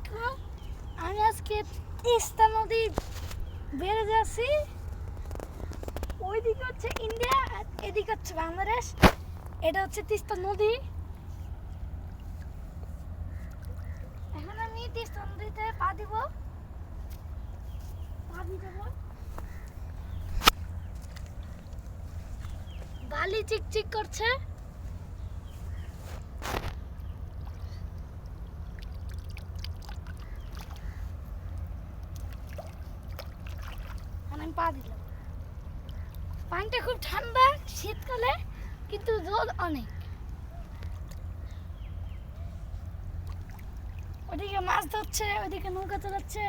আলাইকুম। আমি আজকে তিস্তা নদী বেড়ে যাচ্ছি। ওইদিকে হচ্ছে ইন্ডিয়া আর এদিকে হচ্ছে বাংলাদেশ। এটা হচ্ছে তিস্তা নদী। এখন আমি তিস্তা নদীতে পা দিব। বালি চিকচিক করছে। আমি পা দিলাম। পানিটা খুব ঠান্ডা শীতকালে, কিন্তু রোদ অনেক। ওদিকে মাছ ধরছে, ওদিকে নৌকা চালাচ্ছে।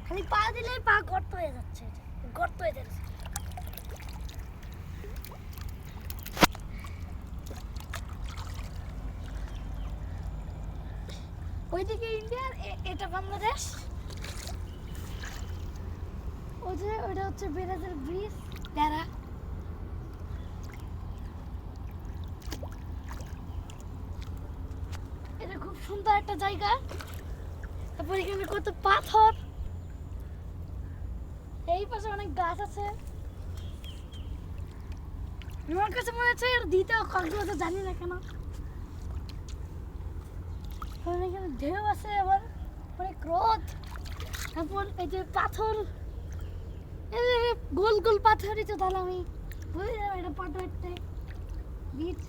খালি পা দিলেই পা গর্ত হয়ে যাচ্ছে, গর্ত হয়ে যাচ্ছে। ওইদিকে ইন্ডিয়া, এটা বাংলাদেশ। ওই যে ওইটা হচ্ছে ব্রাজিল ব্রিজ, প্যারা। এটা খুব সুন্দর একটা জায়গা। তারপর এখানে কত পাথর, এই পাশে অনেক গাছ আছে। আমার কাছে মনে হচ্ছে এর দিতে কক্সবাজার, জানি না কেন। এখানে ঢেউ আছে, আবার অনেক রোদ। তারপর এই যে পাথর, এই যে গোল গোল পাথরই তো, তাহলে আমি বুঝে যাবো এটা পাথর একটা বিচ।